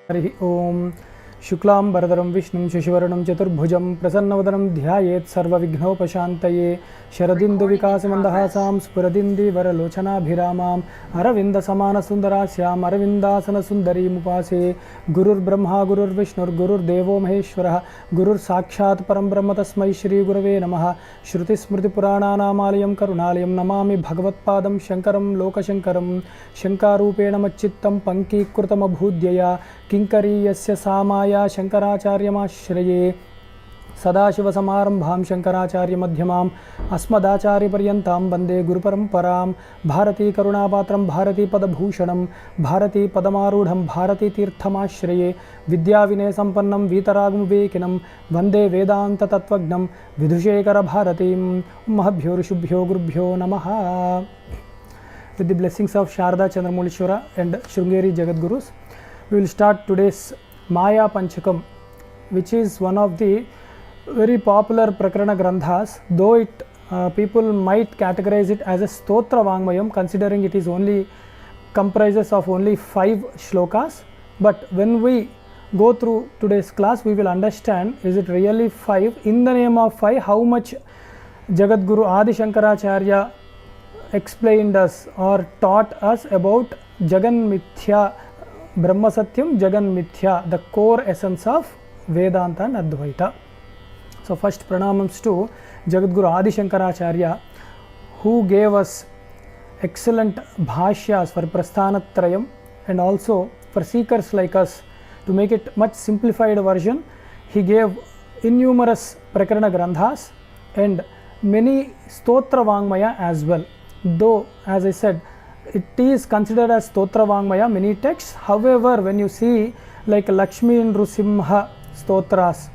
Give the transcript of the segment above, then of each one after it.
हरि ओम शुक्लांबरधरं विष्णुं शशिवर्णं चतुर्भुजं प्रसन्नवदनं ध्यायेत् सर्वविघ्नोपशान्तये शरदिन्दुविकासमन्दहासां स्फुरदिन्दिवरलोचनाभिरामाम् अरविन्दसमानसुन्दरास्याम् अरविन्दासनसुन्दरीमुपासे गुरुर्ब्रह्मा गुरुर्विष्णुर्गुरुर्देवो महेश्वरः गुरुर्साक्षात् परं ब्रह्म तस्मै श्रीगुरवे नमः। श्रुतिस्मृतिपुराणानामालयं करुणालयं नमामि भगवत्पादं शङ्करं लोकशङ्करं शङ्कारूपेण मच्चित्तं पङ्कीकृतमभूद्यया किङ्करीयस्य सा माया शङ्कराचार्यमाश्रये सदाशिवसमारम्भां शङ्कराचार्यमध्यमाम् अस्मदाचार्यपर्यन्तां वन्दे गुरुपरम्परां। भारतीकरुणापात्रं भारतीपदभूषणं भारतीपदमारूढं भारतीतीर्थमाश्रये विद्याविनयसम्पन्नं वीतरागमुविवेकिनं वन्दे वेदान्ततत्त्वज्ञं विधुशेखरभारतीं। महभ्यो ऋषिभ्यो गुरुभ्यो नमः। With the blessings of Sharda Chandramoulishwara and Shrungeri Jagadgurus, we will start today's Maya Panchakam, which is one of the very popular Prakarana Granthas, though it people might categorize it as a Stotra Vangmayam, considering it is only comprises of only 5 shlokas. But when we go through today's class, we will understand, is it really 5? In the name of 5, how much Jagadguru Adi Shankaracharya explained us or taught us about Jagan Mithya, Brahma Satyam, Jagan Mithya, the core essence of Vedanta and Advaita. So first pranamams to Jagadguru Adi Shankaracharya, who gave us excellent bhashyas for Prasthanatrayam and also for seekers like us to make it much simplified version. He gave innumerous Prakarana Granthas and many Stotra Vangmaya as well. Though, as I said, it is considered as Stotra Vangmaya, many texts. However, when you see like Lakshmi Nrusimha Stotras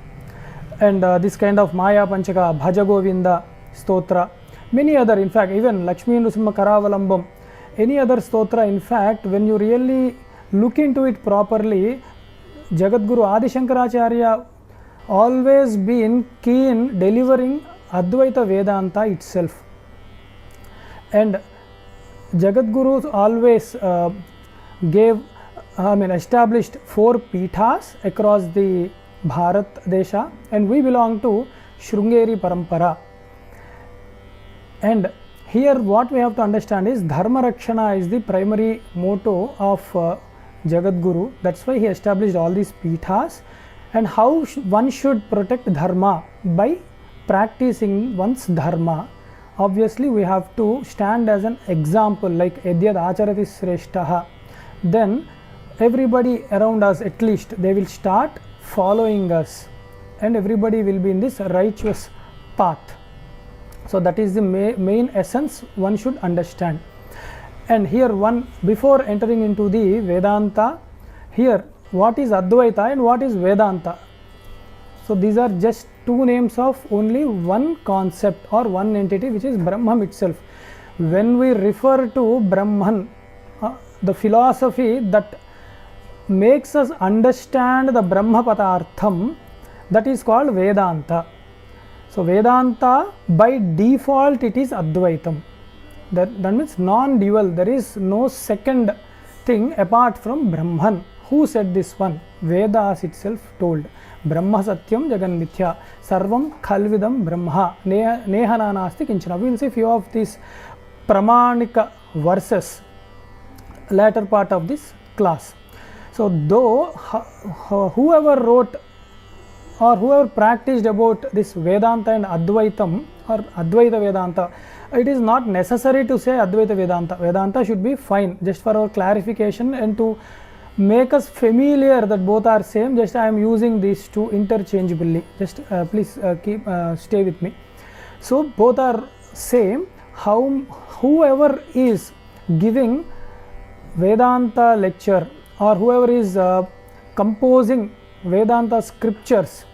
and this kind of Maya Panchaka, Bhaja Govinda Stotra, many other, in fact, even Lakshmi Nrusimha Karavalambam, any other Stotra, in fact, when you really look into it properly, Jagadguru Adi Shankaracharya always been keen delivering Advaita Vedanta itself. And Jagadguru always established 4 Pithas across the Bharat Desha, and we belong to Shrungeri Parampara. And here what we have to understand is Dharma Rakshana is the primary motto of Jagadguru. That's why he established all these Pithas. And how one should protect Dharma? By practicing one's Dharma. Obviously, we have to stand as an example, like Edyad Acharati Sreshtaha. Then everybody around us, at least, they will start following us, and everybody will be in this righteous path. So that is the main essence one should understand. And here before entering into the Vedanta, here what is Advaita and what is Vedanta? So these are just 2 names of only one concept or one entity, which is Brahman itself. When we refer to Brahman, the philosophy that makes us understand the Brahma Padartham, that is called Vedanta. So Vedanta, by default, it is Advaitam. That means non-dual. There is no second thing apart from Brahman. Who said this one? Vedas itself told. Brahma Satyam Jagan Mithya Sarvam Khalvidam Brahma Nehana Nasti Kinchana. We will see few of these Pramanika verses later part of this class. So though whoever wrote or whoever practiced about this Vedanta and Advaitam or Advaita Vedanta, it is not necessary to say Advaita Vedanta. Vedanta should be fine, just for our clarification and to make us familiar that both are same. Just I am using these 2 interchangeably. Just please stay with me. So both are same. Whoever is giving Vedanta lecture or whoever is composing Vedanta scriptures,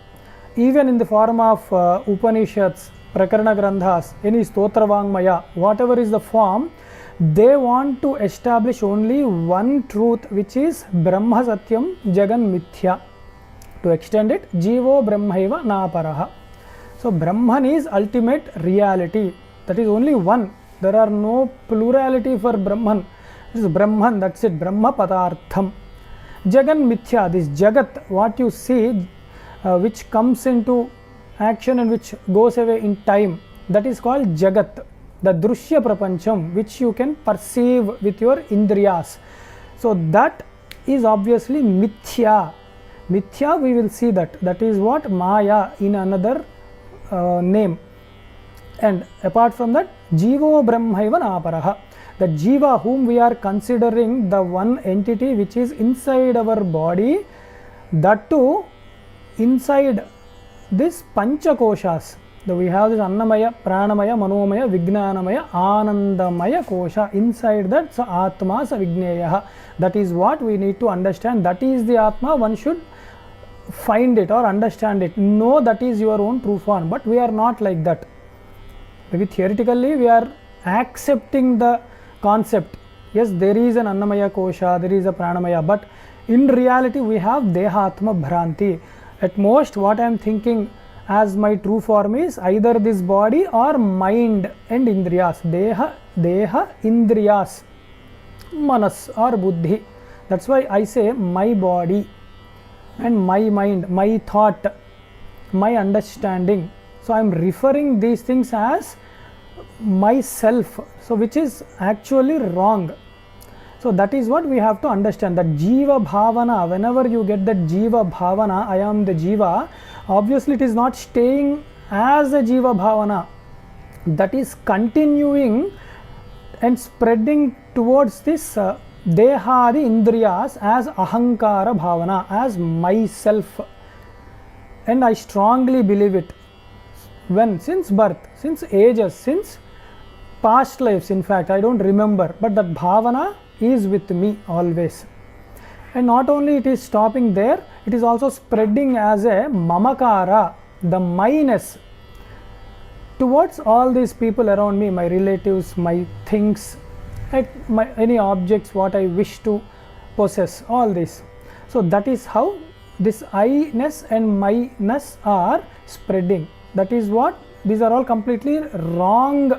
even in the form of Upanishads, Prakarana Granthas, any Stotra Vangmaya, whatever is the form, they want to establish only one truth, which is Brahma Satyam Jagan Mithya. To extend it, Jivo Brahmaiva Naparaha. So Brahman is ultimate reality. That is only one. There are no plurality for Brahman. It is Brahman, that's it, Brahma Padartham. Jagan Mithya, this Jagat, what you see, which comes into action and which goes away in time, that is called Jagat, the Drushya Prapancham, which you can perceive with your Indriyas. So that is obviously Mithya. Mithya, we will see that. That is what Maya in another name. And apart from that, Jivo Brahmaiva Naparaha. The Jiva whom we are considering the one entity which is inside our body, that too inside this Panchakoshas. We have this Annamaya, Pranamaya, Manomaya, Vijnanamaya, Anandamaya Kosha. Inside that, so Atma sa Vigneyaha. That is what we need to understand. That is the Atma. One should find it or understand it. No, that is your own true form. But we are not like that. Maybe theoretically we are accepting the concept. Yes, there is an Annamaya Kosha, there is a Pranamaya. But in reality we have Dehatma Bhranti. At most what I am thinking as my true form is either this body or mind and Indriyas. Deha, Indriyas, Manas or Buddhi. That's why I say my body and my mind, my thought, my understanding. So I am referring these things as myself, so which is actually wrong. So that is what we have to understand, that Jiva Bhavana, whenever you get that Jiva Bhavana, I am the Jiva, obviously it is not staying as a Jiva Bhavana, that is continuing and spreading towards this Dehadi Indriyas as Ahankara Bhavana, as myself. And I strongly believe it. When? Since birth, since ages, since past lives, in fact, I don't remember, but that Bhavana is with me always. And not only it is stopping there, it is also spreading as a Mamakara, the minus, towards all these people around me, my relatives, my things, any objects what I wish to possess, all this. So that is how this I-ness and my-ness are spreading. That is what, these are all completely wrong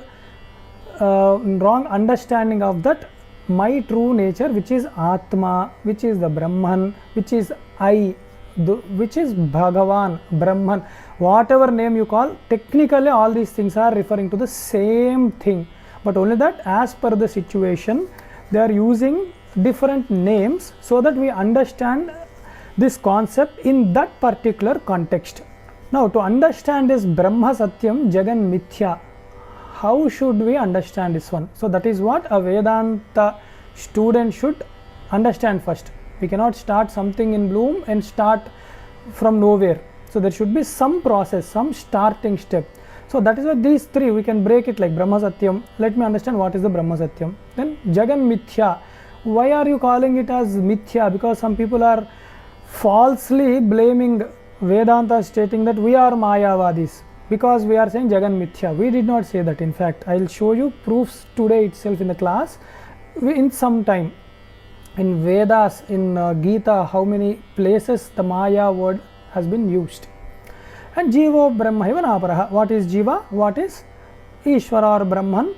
understanding of that my true nature, which is Atma, which is the Brahman, which is I, which is Bhagavan, Brahman, whatever name you call, technically all these things are referring to the same thing, but only that as per the situation they are using different names so that we understand this concept in that particular context. Now to understand this Brahma Satyam Jagan Mithya, how should we understand this one? So that is what a Vedanta student should understand first. We cannot start something in bloom and start from nowhere. So there should be some process, some starting step. So that is why these three we can break it like Brahma Satyam. Let me understand what is the Brahma Satyam. Then Jagan Mithya. Why are you calling it as Mithya? Because some people are falsely blaming Vedanta, stating that we are Mayavadis because we are saying Jagan Mithya. We did not say that. In fact, I will show you proofs today itself in the class in some time. In Vedas, in Gita, how many places the Maya word has been used. And Jivo Brahmaiva Naparaha. What is Jiva? What is Ishvara or Brahman?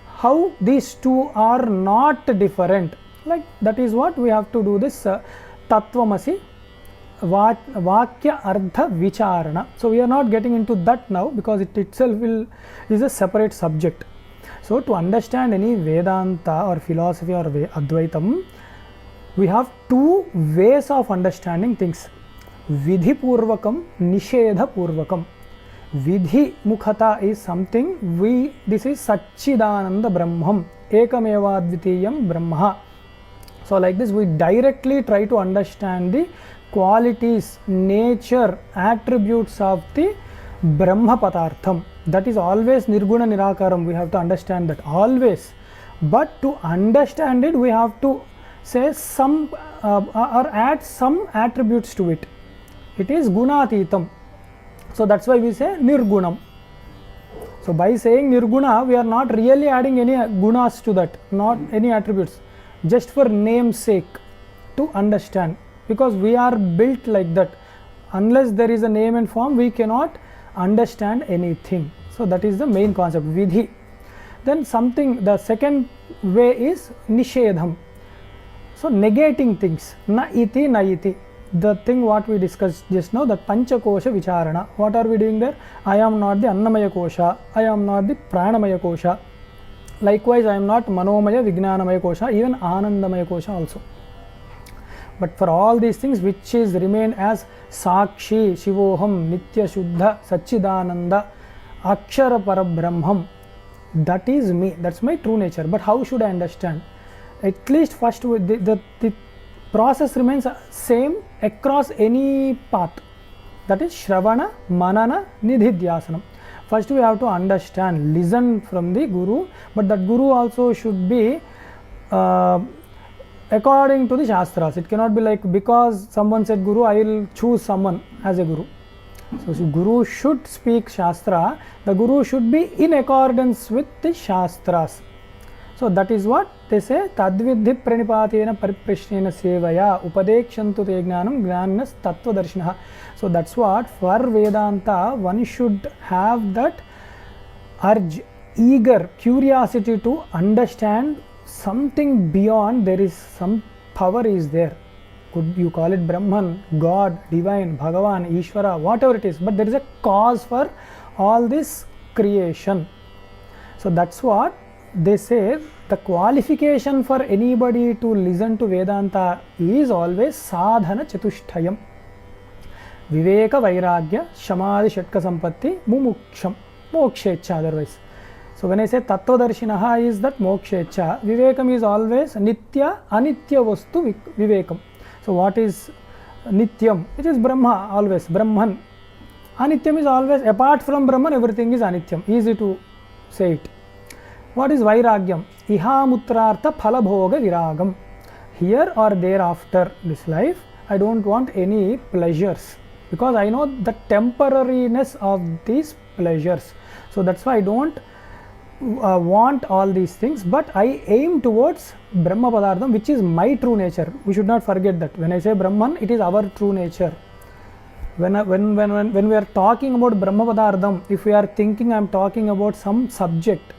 How these two are not different. Like that is what we have to do this Tattvamasi Vakya Ardha Vicharana. So we are not getting into that now because it itself is a separate subject. So to understand any Vedanta or philosophy or Advaitam, we have two ways of understanding things. Vidhi Purvakam, Nishedha Purvakam. Vidhi Mukhata is something this is Satchidananda Brahmam, Ekam Eva Advitiyam Brahma. So like this we directly try to understand the qualities, nature, attributes of the Brahma Padartham. That is always Nirguna Nirakaram. We have to understand that always. But to understand it, we have to say some or add some attributes to it. It is Gunatitam. So that's why we say Nirgunam. So by saying Nirguna, we are not really adding any gunas to that, not any attributes, just for name's sake to understand. Because we are built like that. Unless there is a name and form, we cannot understand anything. So that is the main concept, Vidhi. Then the second way is Nishedham. So negating things, na iti, the thing what we discussed just now, that panchakosha vicharana. What are we doing there? I am not the annamaya kosha, I am not the pranamaya kosha. Likewise, I am not manomaya, vijnanamaya kosha, even anandamaya kosha also. But for all these things which is remain as sakshi, shivoham, nitya shuddha, sachidananda, akshara parabrahmam, that is me, that's my true nature. But how should I understand? At least first the process remains same across any path, that is Shravana, Manana, Nidhidhyasanam. First we have to understand, listen from the Guru, but that Guru also should be according to the Shastras. It cannot be like because someone said Guru, I will choose someone as a Guru. So Guru should speak Shastra, the Guru should be in accordance with the Shastras. So that is what they say, tadvidhi pranipatena pariprashnena sevaya upadekshantu te jnanam jnanas tattvadarshinaha. So that's what for Vedanta one should have that urge, eager curiosity to understand something beyond. There is some power is there. Could you call it Brahman, God, Divine, Bhagavan, Ishvara, whatever it is, but there is a cause for all this creation. So that's what they say, the qualification for anybody to listen to Vedanta is always sadhana chatushtayam. Viveka vairagya shamadhi shatka sampatti mumuksham, mokshecha otherwise. So when I say tattvadarshinaha is that mokshecha, vivekam is always nitya, anitya vastu vivekam. So what is nityam? It is Brahma, always Brahman. Anityam is always apart from Brahman, everything is anityam. Easy to say it. What is vairagyam? Ihamutrartha phalabhoga viragam. Here or thereafter this life, I don't want any pleasures, because I know the temporariness of these pleasures. So that's why I don't want all these things, but I aim towards Brahma Padardham, which is my true nature. We should not forget that. When I say Brahman, it is our true nature. When we are talking about Brahma Padardham, if we are thinking I am talking about some subject,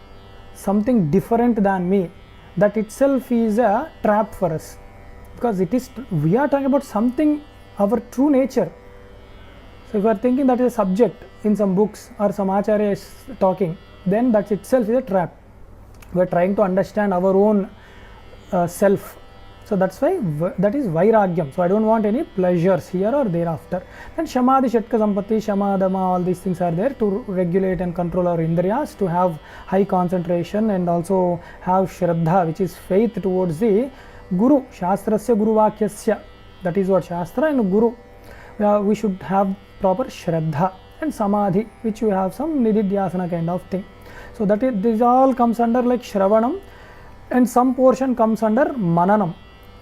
something different than me, that itself is a trap for us, because it is, we are talking about something, our true nature. So if we are thinking that is a subject in some books or some acharya is talking, then that itself is a trap. We are trying to understand our own self. So that's why that is vairagyam. So I don't want any pleasures here or thereafter. Then shamadhi shatka sampatti, shamadama, all these things are there to regulate and control our indriyas, to have high concentration and also have shraddha, which is faith towards the Guru. Shastrasya Guru Vakyasya, that is what Shastra and Guru. We should have proper shraddha, and samadhi, which you have some nididhyasana kind of thing. So that is, this all comes under like shravanam, and some portion comes under mananam,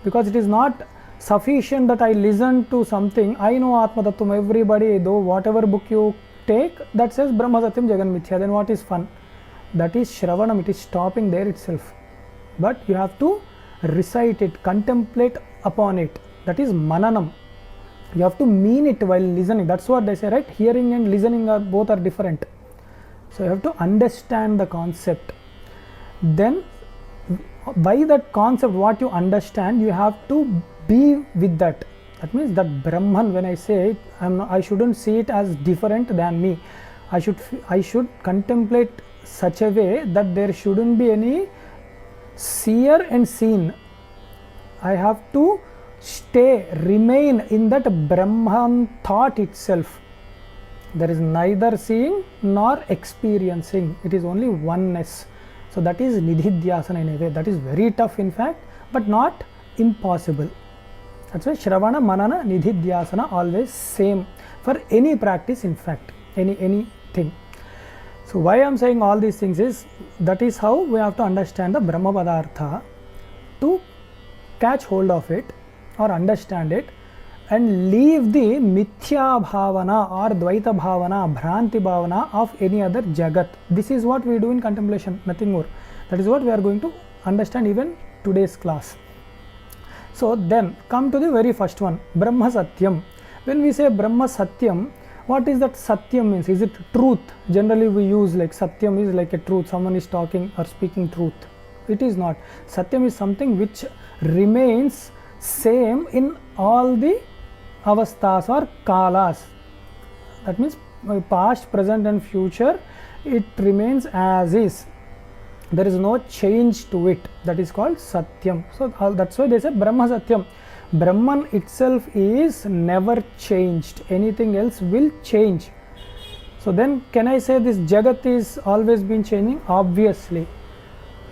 because it is not sufficient that I listen to something. I know Atma Tattvam, everybody, though whatever book you take that says Brahma Satyam Jagan Mithya, then what is fun? That is shravanam, it is stopping there itself. But you have to recite it, contemplate upon it, that is mananam. You have to mean it while listening. That's what they say, right? Hearing and listening are both are different. So you have to understand the concept. Then by that concept, what you understand, you have to be with that. That means that Brahman, when I say it, I shouldn't see it as different than me. I should contemplate such a way that there shouldn't be any seer and seen. I have to remain in that Brahman thought itself. There is neither seeing nor experiencing. It is only oneness. So that is nidhidhyasana in a way. That is very tough in fact, but not impossible. That's why Shravana, Manana, Nidhidhyasana always same for any practice, in fact, anything. So why I am saying all these things is, that is how we have to understand the Brahma Padartha, to catch hold of it or understand it and leave the Mithya Bhavana or Dvaita Bhavana, Bhranti Bhavana of any other Jagat. This is what we do in contemplation, nothing more. That is what we are going to understand even today's class. So then come to the very first one, Brahma Satyam. When we say Brahma Satyam, what is that Satyam means? Is it truth? Generally we use like Satyam is like a truth, someone is talking or speaking truth. It is not. Satyam is something which remains same in all the avasthas or kalas. That means past, present and future, it remains as is. There is no change to it. That is called Satyam. So that's why they say Brahma Satyam. Brahman itself is never changed. Anything else will change. So then can I say this Jagath is always been changing? Obviously.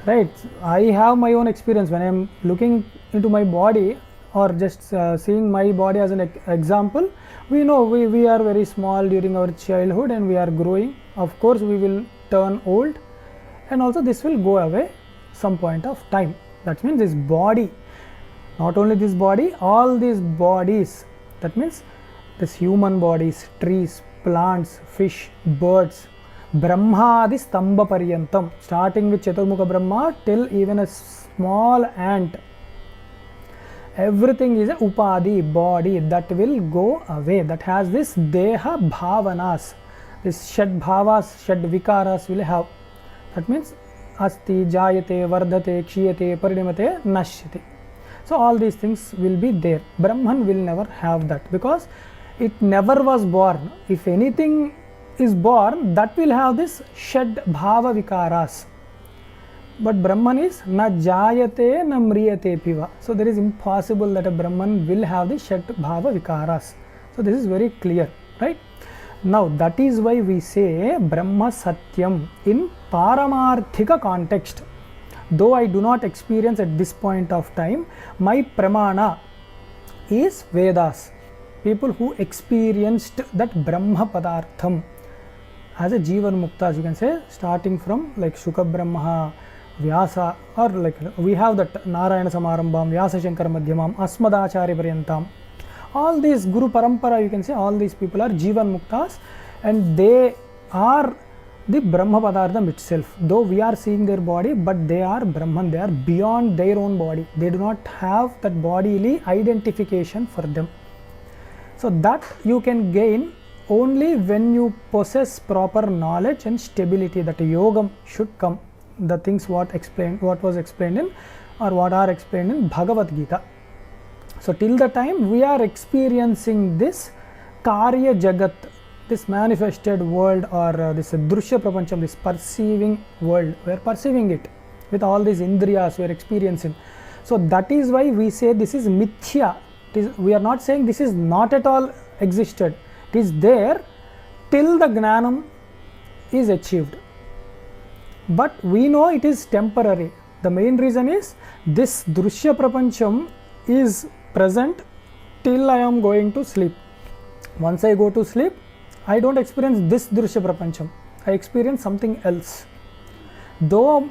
Right. I have my own experience when I am looking into my body or just seeing my body as an example. We know we are very small during our childhood and we are growing. Of course we will turn old, and also this will go away some point of time. That means this body, not only this body, all these bodies, that means this human bodies, trees, plants, fish, birds, Brahmadi Stamba Paryantam, starting with Chaturmukha Brahma till even a small ant, everything is a Upadi, body, that will go away, that has this Deha Bhavanas, this Shad Bhavas, Shad Vikaras will have. That means Asti, Jayate, Vardhate, Kshiyate, Parinimate, Nashyate. So all these things will be there. Brahman will never have that because it never was born. If anything is born, that will have this Shad Bhava Vikaras. But Brahman is na jayate na mriyate piva. So there is impossible that a Brahman will have the Shad Bhava Vikaras. So this is very clear, right? Now that is why we say Brahma Satyam in Paramarthika context. Though I do not experience at this point of time, my Pramana is Vedas. People who experienced that Brahma Padartham as a Jivan Muktas, you can say, starting from like Shuka Brahma, Vyasa, or like we have that Narayana Samarambham, Vyasa Shankara Madhyamam, Asmadacharya Paryantam. All these Guru Parampara, you can say, all these people are Jivan Muktas and they are the Brahma Padartham itself. Though we are seeing their body, but they are Brahman, they are beyond their own body. They do not have that bodily identification for them. So that you can gain only when you possess proper knowledge and stability, that yogam should come. The things what was explained in, or what are explained in Bhagavad Gita. So till the time we are experiencing this Karya Jagat, this manifested world, or this Drushya Prapancham, this perceiving world, we are perceiving it with all these Indriyas we are experiencing. So that is why we say this is Mithya. We are not saying this is not at all existed. It is there till the Gnanam is achieved. But we know it is temporary. The main reason is this Drushya Prapancham is present till I am going to sleep. Once I go to sleep, I don't experience this Drushya Prapancham. I experience something else. Though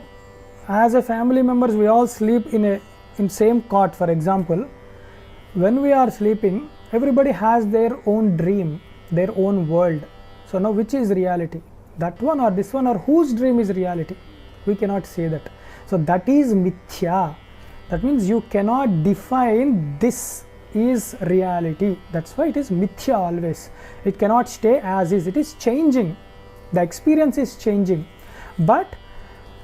as a family members we all sleep in same cot, for example, when we are sleeping, everybody has their own dream, their own world. So now which is reality? That one or this one, or whose dream is reality? We cannot say that. So that is Mithya. That means you cannot define this is reality. That's why it is Mithya always. It cannot stay as is. It is changing. The experience is changing. But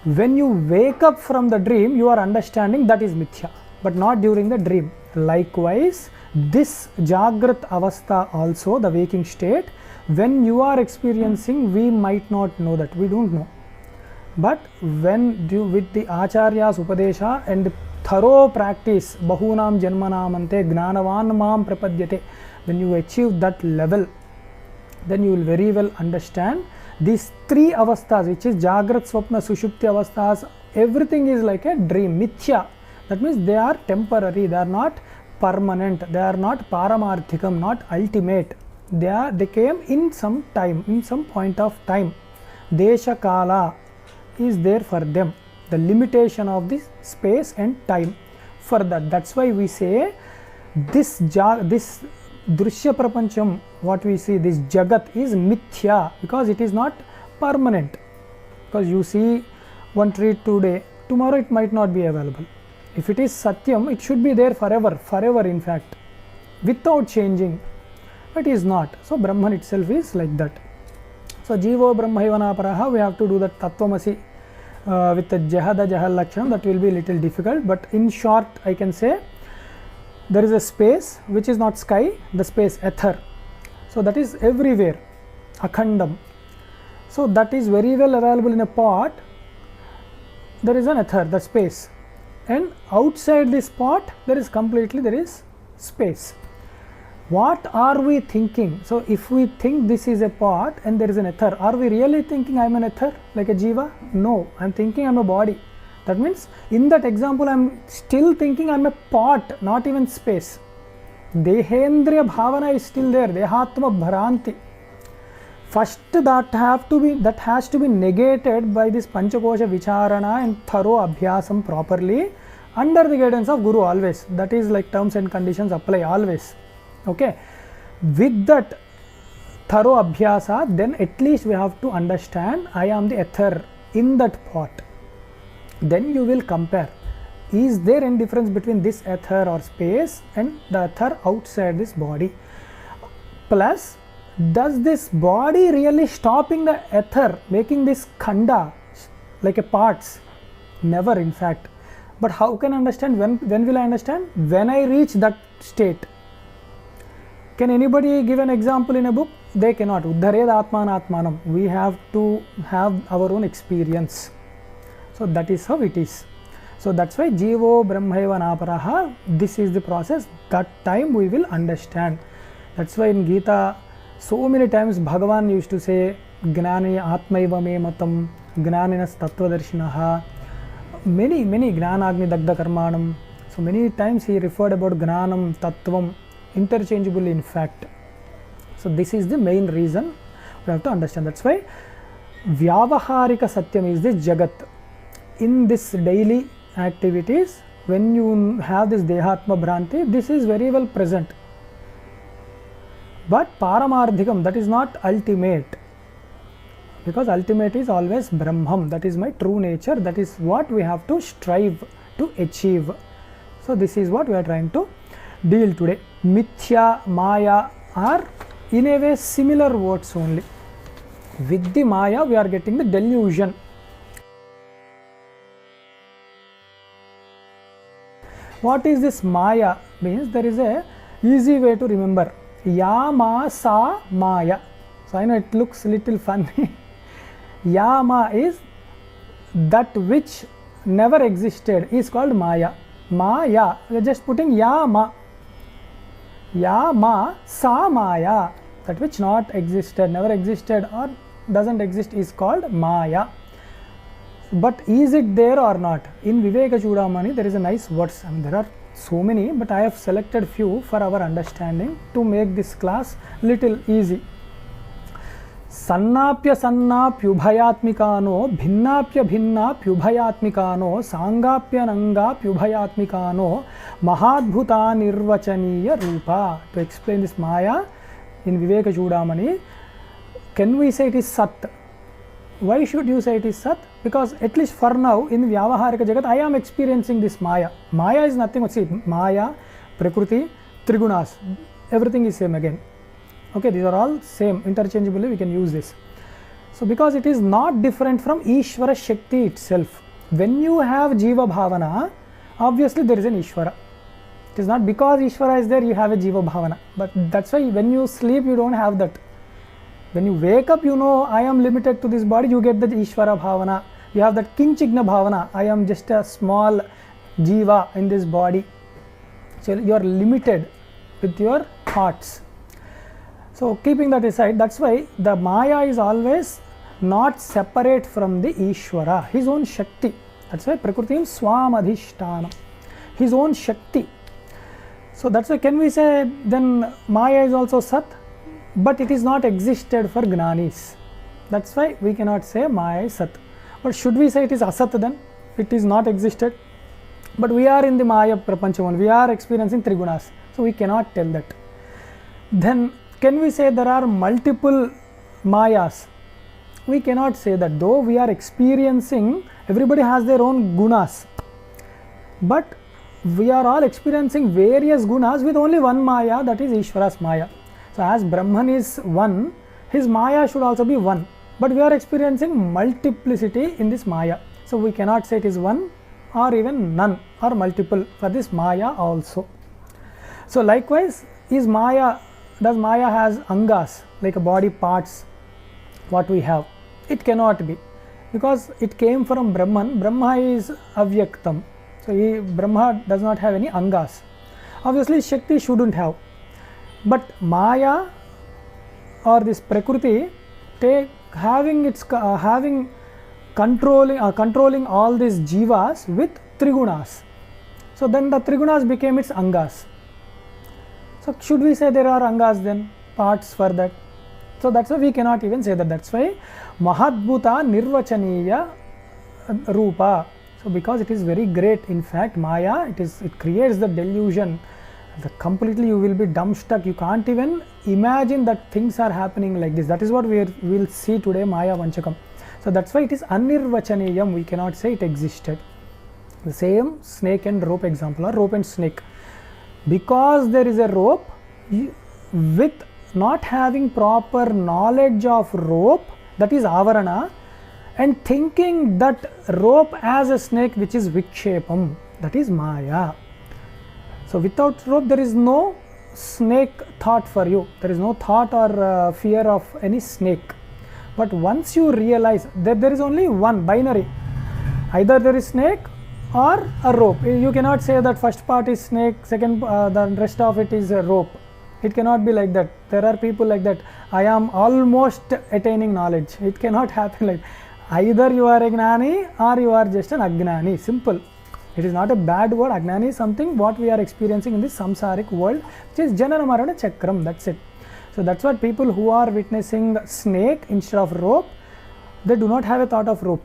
when you wake up from the dream, you are understanding that is Mithya, but not during the dream. Likewise, this Jagrat Avastha also, the waking state, when you are experiencing, we might not know that. We don't know. But when with the Acharya's Upadesha and the thorough practice, Bahunam Janmanamante Gnanavan Mam Prapadyate, when you achieve that level, then you will very well understand these three avasthas, which is Jagrat, Swapna, Sushupti avasthas. Everything is like a dream, Mithya. That means they are temporary, they are not permanent, they are not Paramarthikam, not ultimate. They came in some time, in some point of time. Desha Kala is there for them, the limitation of this space and time for that. That's why we say this Drushya Prapancham, what we see, this Jagat is Mithya, because it is not permanent. Because you see one tree today, tomorrow it might not be available. If it is Satyam, it should be there forever in fact, without changing. It is not. So Brahman itself is like that. So Jivo Brahmaivana Paraha, we have to do that Tattvamasi with the Jahada Jahal Lakshanam, that will be a little difficult, but in short I can say there is a space which is not sky, the space ether. So that is everywhere, Akhandam. So that is very well available in a pot. There is an ether, the space, and outside this pot there is space. What are we thinking? So if we think this is a pot and there is an ether, are we really thinking I am an ether like a jiva? No, I am thinking I am a body. That means in that example I am still thinking I am a pot, not even space. Dehendriya bhavana is still there, dehatma bharanti. First that has to be negated by this Panchakosha Vicharana and thorough Abhyasam properly under the guidance of Guru always. That is like terms and conditions apply always. Okay. With that thorough Abhyasa, then at least we have to understand I am the ether in that pot. Then you will compare. Is there any difference between this ether or space and the ether outside this body? Plus, does this body really stopping the ether, making this khanda like a parts? Never, in fact. But how can I understand? When will I understand? When I reach that state. Can anybody give an example in a book? They cannot. Uddhared atman atmanam. We have to have our own experience. So that is how it is. So that's why Jivo Brahmaiva Naparaha, this is the process. That time we will understand. That's why in Gita, so many times Bhagavan used to say Gnani Atmaiva Me Matam, Gnaninas Tattvadarshinaha, many Gnanagni Dagda Karmanam. So many times he referred about Gnanam, Tattvam, interchangeably in fact. So this is the main reason we have to understand. That's why Vyavaharika Satyam is the Jagath. In this daily activities, when you have this Dehatma Bhranti, this is very well present. But Paramardhikam, that is not ultimate, because ultimate is always Brahman, that is my true nature, that is what we have to strive to achieve. So this is what we are trying to deal today. Mithya, Maya are in a way similar words only. With the Maya we are getting the delusion. What is this Maya? Means there is a easy way to remember. Yama sa Maya. So I know it looks little funny. Yama is that which never existed is called Maya. Maya, we are just putting Yama. Yama sa Maya, that which not existed, never existed or doesn't exist is called Maya. But is it there or not? In Viveka Chudamani there is a nice words. I mean, there are so many, but I have selected few for our understanding to make this class little easy. Sannapya sannapyubhayatmikano, bhinnapya bhinnapyubhayatmikano, sangapya nangapyubhayatmikano, mahadbhuta nirvachaniya rupa. To explain this Maya in Viveka Chudamani, can we say it is Sat? Why should you say it is Sat? Because at least for now in Vyavaharika Jagat I am experiencing this Maya. Maya is nothing but, see, Maya, Prakriti, Trigunas, everything is same again. Okay, these are all same, interchangeably we can use this. So because it is not different from Ishvara Shakti itself. When you have Jiva Bhavana, obviously there is an Ishvara. It is not because Ishvara is there you have a Jiva Bhavana. But that's why when you sleep you don't have that. When you wake up, you know I am limited to this body, you get the Ishvara Bhavana. You have that Kinchigna Bhavana, I am just a small Jiva in this body. So you are limited with your thoughts. So keeping that aside, that's why the Maya is always not separate from the Ishvara, his own Shakti. That's why Prakritim Swamadhishtanam, his own Shakti. So that's why can we say then Maya is also Sat? But it is not existed for Gnanis. That's why we cannot say Maya is Sat. But should we say it is Asat then? It is not existed. But we are in the Maya Prapanchavan, we are experiencing Trigunas. So we cannot tell that. Then can we say there are multiple Mayas? We cannot say that, though we are experiencing, everybody has their own Gunas. But we are all experiencing various Gunas with only one Maya, that is Ishvara's Maya. So as Brahman is one, his Maya should also be one. But we are experiencing multiplicity in this Maya. So we cannot say it is one or even none or multiple for this Maya also. So likewise, does Maya has angas, like a body parts what we have? It cannot be, because it came from Brahman. Brahma is avyaktam, so Brahma does not have any angas. Obviously Shakti shouldn't have, but Maya or this Prakriti controlling all these jivas with trigunas. So then the trigunas became its angas. So should we say there are angas then, parts for that? So that's why we cannot even say that. That's why Mahadbhuta Nirvachaniya Rupa. So because it is very great, in fact Maya, it creates the delusion. Completely you will be dumbstruck. You can't even imagine that things are happening like this. That is what we will see today, Maya Panchakam. So that's why it is Anirvachaniyam. We cannot say it existed. The same snake and rope example, or rope and snake. Because there is a rope, with not having proper knowledge of rope, that is avarana, and thinking that rope as a snake, which is vikshepam, that is Maya. So without rope there is no snake thought for you. There is no thought or fear of any snake. But once you realize that there is only one binary, either there is snake or a rope. You cannot say that first part is snake, second the rest of it is a rope. It cannot be like that. There are people like that. I am almost attaining knowledge. It cannot happen like either you are a gnani or you are just an agnani. Simple. It is not a bad word. Agnani is something what we are experiencing in this samsaric world, which is Janana Marana Chakram. That's it. So that's what people who are witnessing snake instead of rope, they do not have a thought of rope.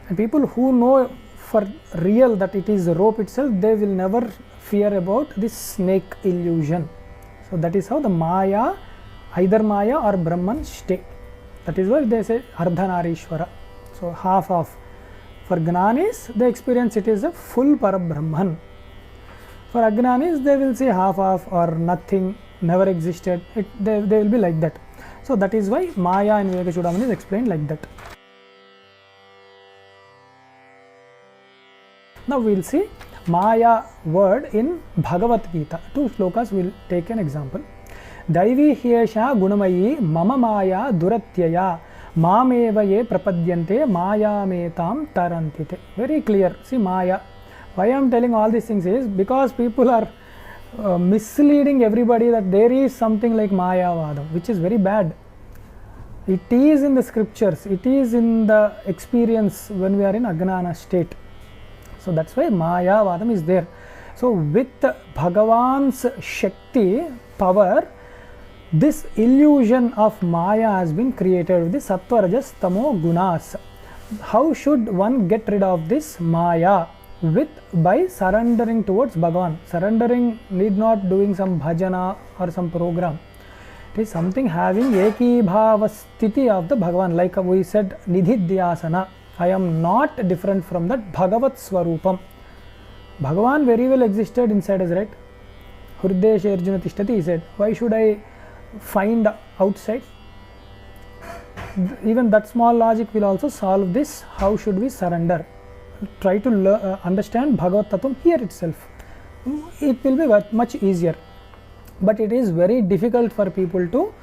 And people who know for real that it is rope itself, they will never fear about this snake illusion. So that is how the Maya, either Maya or Brahman stay. That is why they say Ardhanarishwara. So half of. For Gnanis, they experience it is a full Parabrahman. For Agnanis, they will say half of or nothing, never existed. They will be like that. So that is why Maya in Viveka Chudamani is explained like that. Now we will see Maya word in Bhagavad Gita. 2 slokas we will take an example. Daivi hyesha gunamayi mama maya duratyaya Mameva ye prapadyante Maya metam tarantite. Very clear. See Maya. Why I am telling all these things is because people are misleading everybody that there is something like Mayavadam, which is very bad. It is in the scriptures. It is in the experience when we are in Agnana state. So that's why Mayavadam is there. So with Bhagavan's Shakti, power, this illusion of Maya has been created with the Sattva, Rajas, Tamo gunas. How should one get rid of this Maya? By surrendering towards Bhagavan. Surrendering need not doing some bhajana or some program. It is something having Ekibhava Sthiti of the Bhagavan. Like we said, Nidhidhyasana. I am not different from that Bhagavat Swarupam. Bhagavan very well existed inside us, right? Hrideshe Arjuna Tishtati, he said. Why should I find outside? Even that small logic will also solve this. How should we surrender? Try to understand Bhagavad Tattvam here itself. It will be much easier. But it is very difficult for people to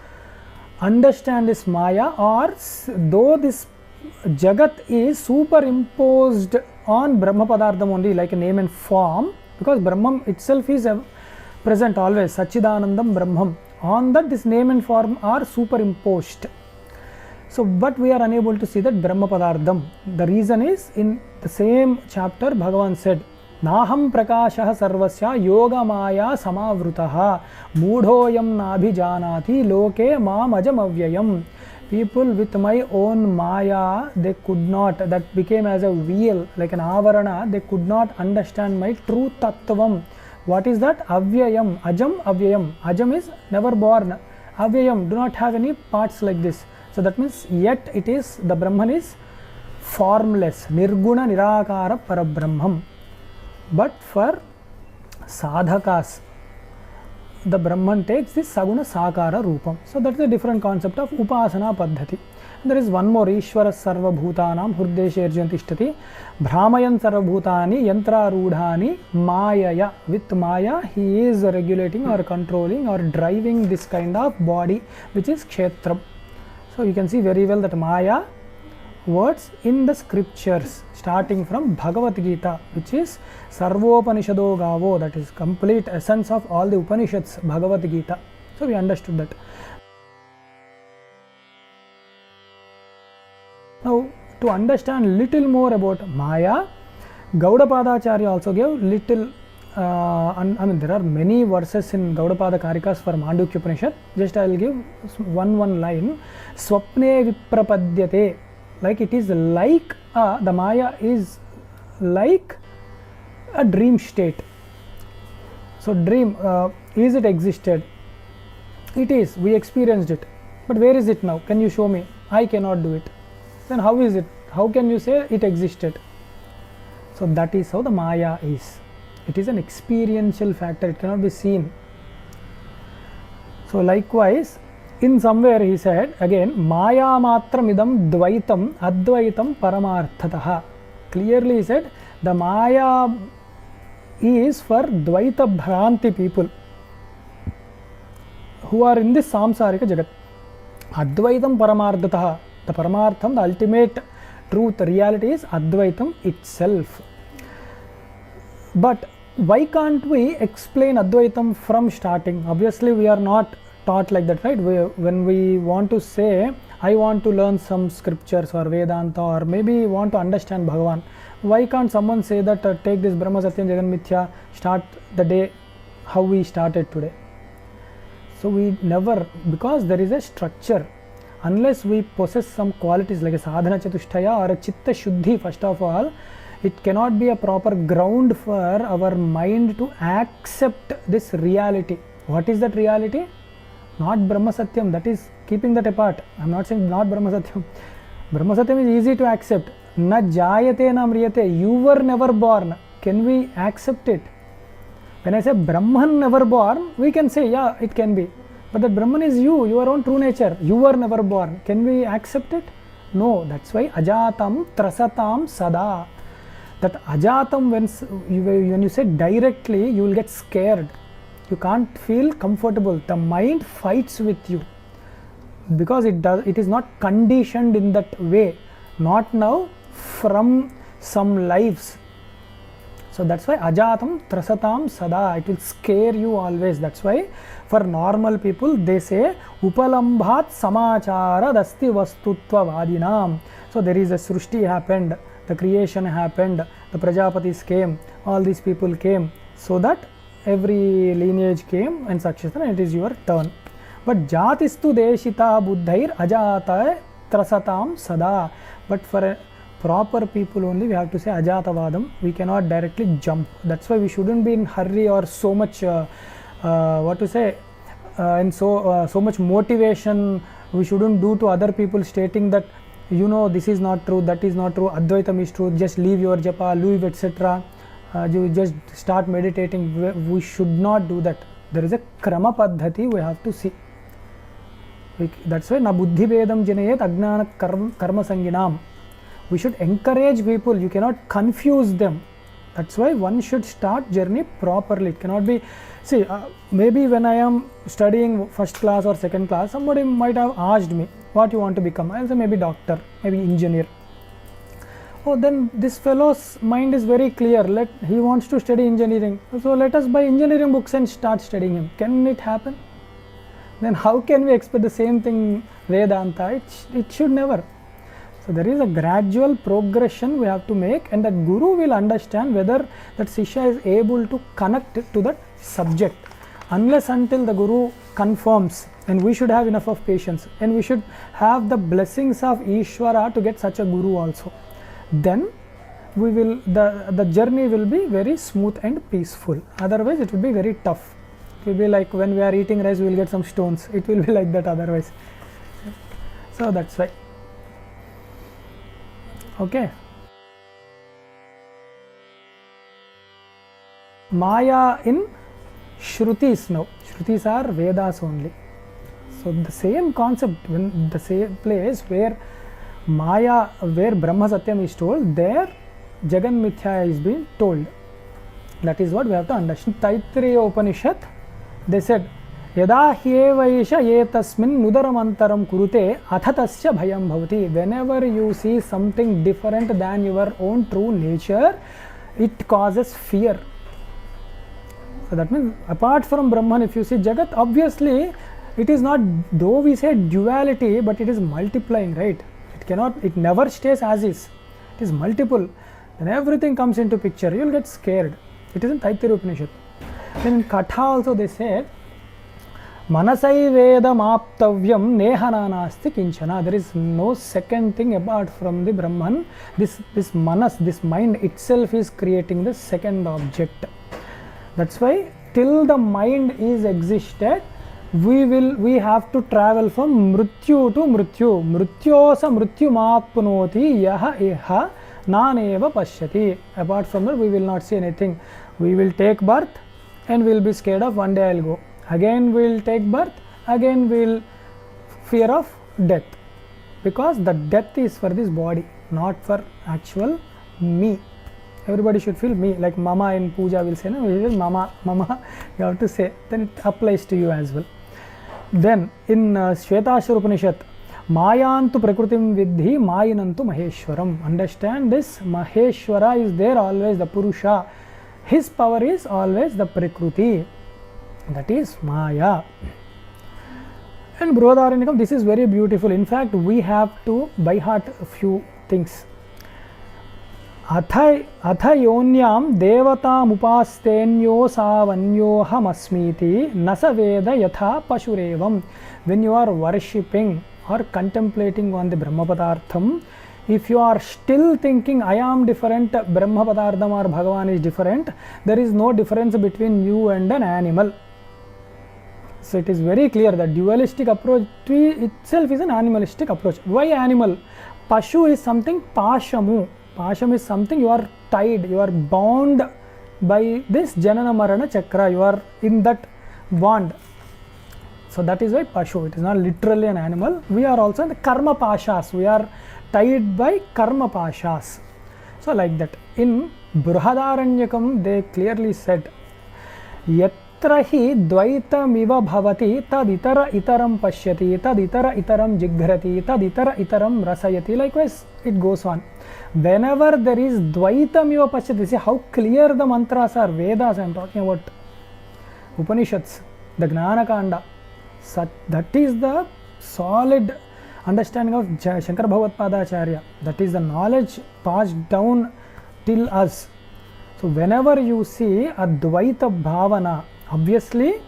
understand this Maya, or though this Jagath is superimposed on Brahma Padardham only, like a name and form, because Brahman itself is present always, Sachidanandam Brahmam. On that, this name and form are superimposed. So, but we are unable to see that Brahma Padardham. The reason is, in the same chapter, Bhagavan said, Naham prakashah sarvasya yoga maya samavrutaha mudhoyam nabhijanati loke mamajam avyayam. People with my own Maya, they could not, that became as a wheel, like an avarana, they could not understand my true tattvam. What is that? Avyayam, ajam, avyayam. Ajam is never born. Avyayam, do not have any parts like this. So that means yet it is, the Brahman is formless, nirguna nirakara parabrahmam. But for sadhakas, the Brahman takes this saguna sakara rupam. So that is a different concept of upasana paddhati. There is one more, Ishvara Sarva Bhutanam Hurdeshe Arjuna Tishtati Brahmayan Sarva Bhutani Yantra Rudhani Mayaya. With Maya, he is regulating or controlling or driving this kind of body, which is Kshetram. So you can see very well that Maya words in the scriptures, starting from Bhagavad Gita, which is Sarvopanishado Gavo, that is complete essence of all the Upanishads, Bhagavad Gita. So we understood that. Now, to understand little more about Maya, Gaudapadacharya also gave little, there are many verses in Gaudapada Karikas for Mandukya Upanishad. Just I will give one line. Swapne viprapadyate. Like it is like, the Maya is like a dream state. So dream, is it existed? It is, we experienced it. But where is it now? Can you show me? I cannot do it. Then how is it? How can you say it existed? So that is how the Maya is. It is an experiential factor, it cannot be seen. So likewise, in somewhere he said again, Maya matram idam dvaitam advaitam paramarthataha. Clearly he said, the Maya is for Dvaita Bhranti people who are in this samsarika jagat. Advaitam paramarthataha. The paramartham, the ultimate truth, reality is Advaitam itself. But why can't we explain Advaitam from starting? Obviously we are not taught like that, right? When we want to say, I want to learn some scriptures or Vedanta, or maybe want to understand Bhagavan, why can't someone say that take this Brahma Satyam Jagan Mithya, start the day how we started today? So we never, because there is a structure. Unless we possess some qualities like a sadhana chatushtaya or a chitta shuddhi, first of all, it cannot be a proper ground for our mind to accept this reality. What is that reality? Not Brahma Satyam, that is keeping that apart. I am not saying not Brahma Satyam. Brahma Satyam is easy to accept. Na jayate na mriyate, you were never born. Can we accept it? When I say Brahman never born, we can say, yeah, it can be. But that Brahman is you, your own true nature. You were never born. Can we accept it? No. That's why ajatam trasatam sada. That ajatam, when you say directly, you will get scared. You can't feel comfortable. The mind fights with you because it is not conditioned in that way. Not now, from some lives. So that's why ajatam trasatam sada, it will scare you always. That's why for normal people they say upalambhat samachara dasti vastutva vadinam. So there is a srushti happened, the creation happened, the Prajapatis came, all these people came, so that every lineage came and succession, and it is your turn. But jatistu deshita buddhair ajata trasatam sada. But for a proper people only, we have to say ajatavadam. We cannot directly jump. That's why we shouldn't be in hurry or so much and so much motivation we shouldn't do to other people, stating that this is not true, that is not true, Advaitam is true, just leave your japa, leave etc. You just start meditating. We should not do that. There is a krama paddhati we have to see. That's why na buddhi vedam janayet ajnana karma sanginam. We should encourage people. You cannot confuse them. That's why one should start journey properly. It cannot be, maybe when I am studying first class or second class, somebody might have asked me, what you want to become? I'll say maybe doctor, maybe engineer. Oh, then this fellow's mind is very clear. He wants to study engineering. So let us buy engineering books and start studying him. Can it happen? Then how can we expect the same thing Vedanta? It should never. So there is a gradual progression we have to make, and that Guru will understand whether that Sishya is able to connect to that subject. Unless until the Guru confirms, and we should have enough of patience, and we should have the blessings of Ishvara to get such a Guru also. Then we will, the journey will be very smooth and peaceful. Otherwise it will be very tough. It will be like when we are eating rice, we will get some stones. It will be like that otherwise. So that's why. Okay. Maya in Shrutis now. Shrutis are Vedas only. So the same concept, when the same place where Maya, where Brahma Satyam is told, there Jagan Mithya is being told. That is what we have to understand. Taittiriya Upanishad, they said, Yada hyevaisha etasmin nudaramantaram kurute athatasya bhayam bhavati. Whenever you see something different than your own true nature, it causes fear. So that means apart from Brahman, if you see Jagath, obviously it is not, though we say duality, but it is multiplying, right? It never stays as is. It is multiple. Then everything comes into picture. You will get scared. It is in Taittiriya Upanishad. Then in Katha also they say, Manasai Vedam Aptavyam Nehana Nasti Kinchana. There is no second thing apart from the Brahman. This manas, this mind itself is creating the second object. That's why till the mind is existed, we have to travel from mrityu to mrityu. Mrityosa mrityumapnoti yaha eha naneva pashyati. Apart from that, we will not see anything. We will take birth and we will be scared of one day I'll go. Again we will take birth, again we will fear of death. Because the death is for this body, not for actual me. Everybody should feel me, like mama in puja will say, no, mama, you have to say, then it applies to you as well. Then in Shvetashvara Upanishad, Mayantu Prakritim Vidhi Mayinantu Maheshwaram. Understand this, Maheshwara is there always, the Purusha. His power is always the Prakriti. That is Maya. And Brihadaranyakam, this is very beautiful. In fact, we have to by heart a few things. Atha yonyam devatam upastenyo savanyoham asmiti nasa veda yatha pashurevam. When you are worshipping or contemplating on the Brahma Padartham, if you are still thinking I am different, Brahma Padartham or Bhagavan is different, there is no difference between you and an animal. So it is very clear that dualistic approach itself is an animalistic approach. Why animal? Pashu is something pashamu. Pasham is something you are tied, you are bound by this Janana Marana Chakra, you are in that bond. So that is why Pashu, it is not literally an animal. We are also in the Karma Pashas, we are tied by Karma Pashas. So like that. In Brihadaranyakam they clearly said, Yatra hi dvaitam iva bhavati tad itara itaram pashyati tad itara itaram jighrati tad itara itaram rasayati. Likewise it goes on. Whenever there is dvaitam iva pashyati, see how clear the mantras are. Vedas I am talking about, Upanishads, the Jnana Kanda. That is the solid understanding of Shankara Bhagavatpadacharya. That is the knowledge passed down till us. So whenever you see a dvaita bhavana, obviously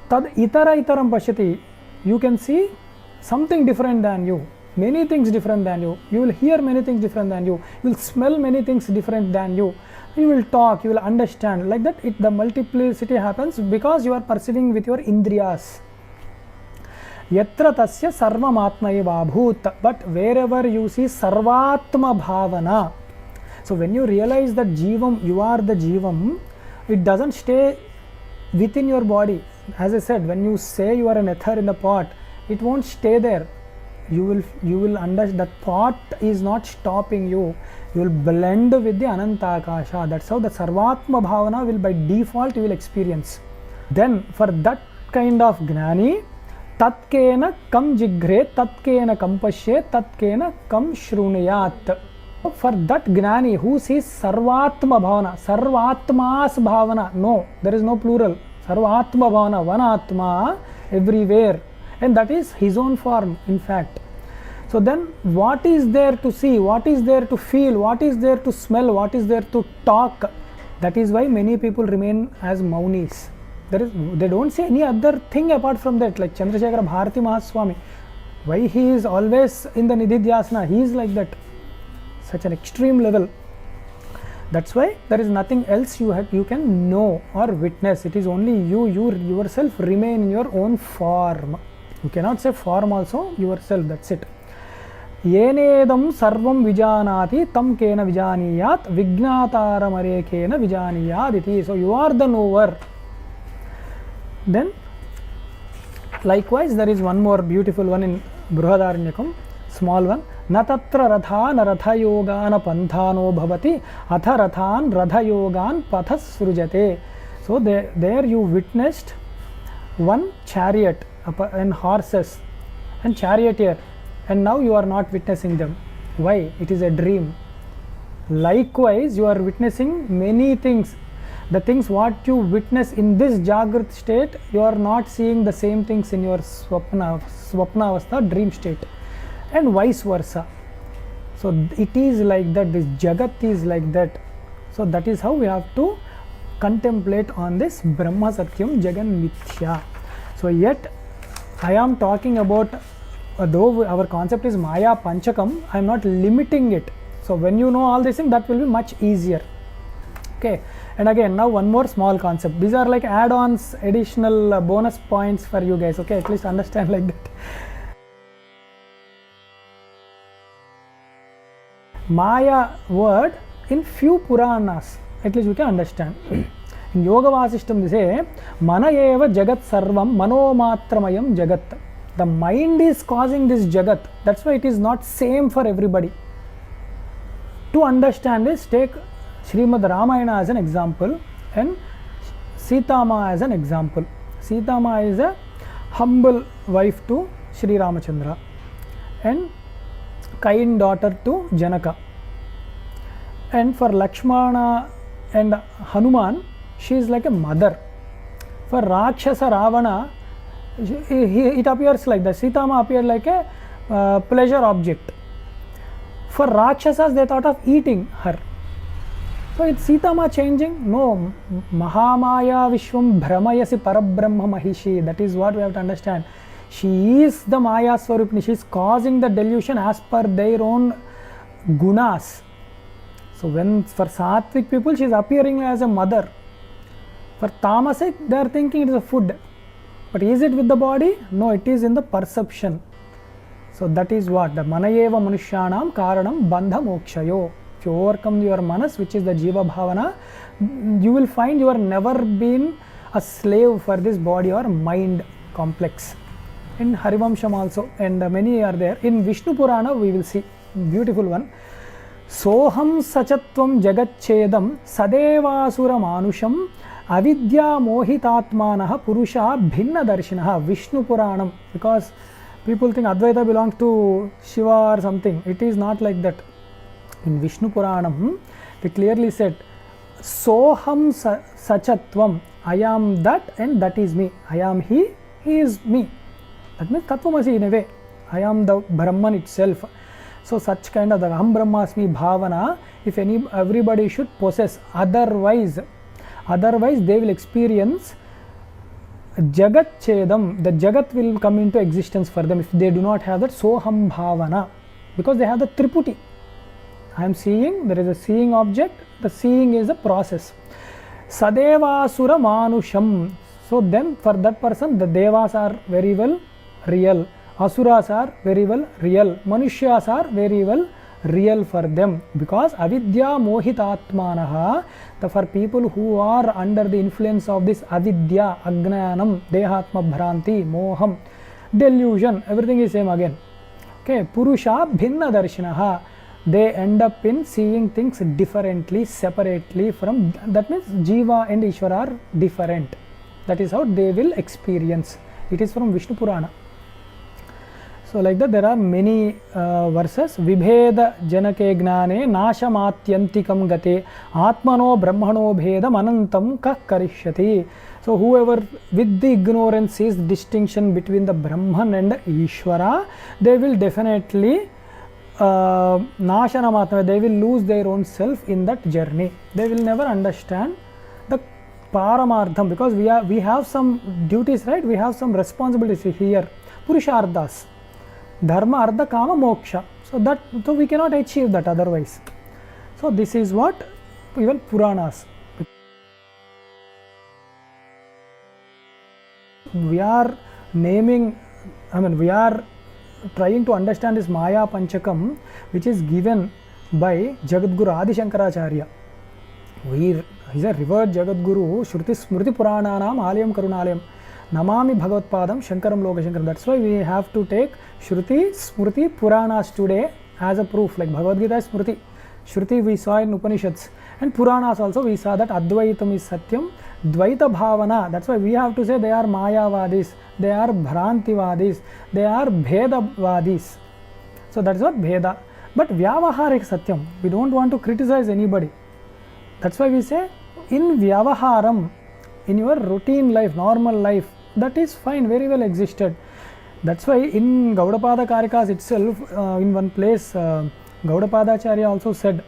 tad itara itaram pashyati, you can see something different than you, many things different than you, you will hear many things different than you will smell many things different than you will talk, you will understand. Like that the multiplicity happens because you are perceiving with your indriyas. Yatra tasya sarvam atmaiva bhut. But wherever you see sarvatma bhavana, so when you realize that jivam, you are the jivam, it doesn't stay within your body. As I said, when you say you are an ether in the pot, it won't stay there. You will understand that pot is not stopping you. You will blend with the Ananta Akasha. That's how the Sarvatma Bhavana will by default you will experience. Then for that kind of Gnani, Tatkena kam jigre, tatkena kam pashe, tatkena kam shrunayat. For that Gnani who sees Sarvatma Bhavana, Sarvatmas Bhavana, no, there is no plural. Sarvatma Bhavana, one Atma everywhere. And that is his own form, in fact. So then what is there to see, what is there to feel, what is there to smell, what is there to talk? That is why many people remain as Maunis. They don't say any other thing apart from that, like Chandrasekhara Bharati Mahaswami. Why he is always in the Nididhyasana, he is like that, such an extreme level. That's why there is nothing else you can know or witness. It is only you yourself remain in your own form. You cannot say form also, yourself, that's it. Yenedam sarvam vijanati tam kena vijaniyat vignataramare kena vijaniyaditi. So you are the knower. Then Likewise, there is one more beautiful one in Brihadaranyakam, small one. Na tatra ratha na ratha yoga na panthano bhavati atha rathan ratha yogan pathas srujate. So there you witnessed one chariot and horses and charioteer, and now you are not witnessing them. Why? It is a dream. Likewise, you are witnessing many things. The things what you witness in this Jagath state, you are not seeing the same things in your Swapna Avastha, dream state, and vice versa. So it is like that, this Jagath is like that. So that is how we have to contemplate on this Brahma Satyam Jagan Mithya. So yet I am talking about, though our concept is Maya Panchakam, I am not limiting it. So when you know all these things, that will be much easier. Okay, and again, now one more small concept. These are like add-ons, additional bonus points for you guys. Okay, at least understand like that. Maya word in few Puranas, at least you can understand. In Yoga Vasishtam they say, Mana eva Jagat Sarvam Manomatramayam Jagat. The mind is causing this Jagat. That's why it is not same for everybody. To understand this, take Srimad Ramayana as an example and Sita Ma as an example. Sita Ma is a humble wife to Sri Ramachandra and kind daughter to Janaka. And for Lakshmana and Hanuman, she is like a mother. For Rakshasa Ravana, it appears like that. Sita Ma appeared like a pleasure object. For Rakshasas, they thought of eating her. So is Sita Ma changing? No. Mahamaya Vishwam Brahmayasi Parabrahma Mahishi. That is what we have to understand. She is the Maya Swarupini. She is causing the delusion as per their own gunas. So when for Sattvic people, she is appearing as a mother. For Tamasic, they are thinking it is a food. But is it with the body? No, it is in the perception. So that is what the Manayeva Manushyanam Karanam Bandha Mokshayo. If you overcome your manas, which is the Jiva Bhavana, you will find you are never been a slave for this body or mind complex. In Harivamsham also, and many are there. In Vishnu Purana, we will see beautiful one. Soham Sachatvam Jagachedam Sadevasura Manusham Avidya Mohitatmanaha Purusha Bhinna Darshinaha. Vishnu Puranam, because people think Advaita belongs to Shiva or something. It is not like that. In Vishnu Puranam, they clearly said, Soham Sachatvam, I am that and that is me. I am he is me. That means Tattvamasi in a way. I am the Brahman itself. So such kind of the Aham Brahmasmi Bhavana, if everybody should possess, otherwise they will experience Jagat Chedam. The Jagat will come into existence for them if they do not have that Soham Bhavana, because they have the Triputi. I am seeing, there is a seeing object, the seeing is a process. Sadevasura Manusham. So then for that person, the Devas are very well real, Asuras are very well real, Manushyas are very well real for them, because Avidya Mohitatmanaha, for people who are under the influence of this Avidya, Ajnanam, Dehatma Bhranti, Moham, delusion, everything is same again. Okay, Purusha Bhinna Darshinaha, they end up in seeing things differently, separately from, that means Jiva and Ishvara are different. That is how they will experience. It is from Vishnu Purana. So like that there are many verses. Vibheda janake gnane nashamatyantikam gate atmano brahmano bhedam anantam kah karishyati. So whoever with the ignorance sees distinction between the Brahman and Ishvara, they will definitely Nashanamatma, they will lose their own self in that journey. They will never understand the Paramartham, because we have some duties, right? We have some responsibilities here. Purusharthas, Dharma, Artha, Kama, Moksha. So we cannot achieve that otherwise. So this is what even Puranas. We are naming, we are trying to understand this Maya Panchakam, which is given by Jagadguru Adi Shankaracharya. He is a revered Jagadguru, Shruti Smriti Purananam Alayam Karunalayam. Namami Bhagavatpadam Shankaram Lokashankaram. That's why we have to take Shruti, Smriti, Puranas today as a proof. Like Bhagavad Gita is Smriti, Shruti we saw in Upanishads, and Puranas also we saw that Advaitam is Satyam, Dvaita Bhavana. That's why we have to say they are Mayavadis, they are Bhrantivadis, they are Bhedavadis. So that's what Bheda. But Vyavaharik Satyam, we don't want to criticize anybody. That's why we say in Vyavaharam, in your routine life, normal life, that is fine, very well existed. That's why in Gaudapada Karikas itself, in one place, Gaudapadacharya also said,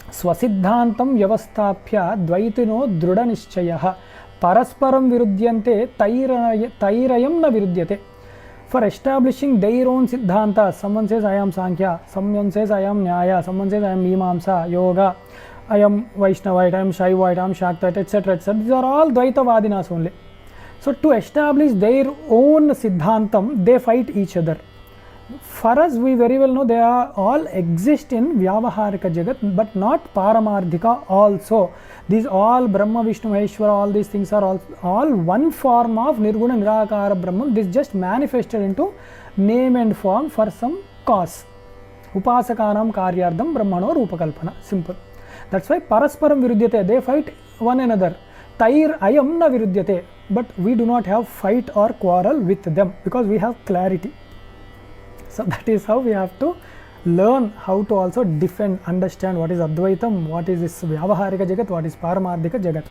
Swasiddhantam Vyavasthapya Dvaitino Druda Nishchayaha Parasparam Virudyante Tairayam Na Virudyate. For establishing their own Siddhanta, someone says I am Sankhya, someone says I am Nyaya, someone says I am Mimamsa, Yoga, I am Vaishnavite, I am Shaivite, I am Shaktite, etc. etc. These are all Dvaitavadinas only. So to establish their own Siddhantam, they fight each other. For us, we very well know they are all exist in Vyavaharika Jagat, but not Paramardhika also. These all Brahma, Vishnu, Maheshwara, all these things are all one form of Nirguna Nirakara Brahman. This just manifested into name and form for some cause. Upasakanam Karyardam Brahmano Rupakalpana. Simple. That's why Parasparam Virudyate, they fight one another. Tair Ayam Na Virudyate. But we do not have fight or quarrel with them because we have clarity. So that is how we have to learn how to also defend, understand what is Advaitam, what is this Vyavaharika Jagat, what is Paramardhika Jagat.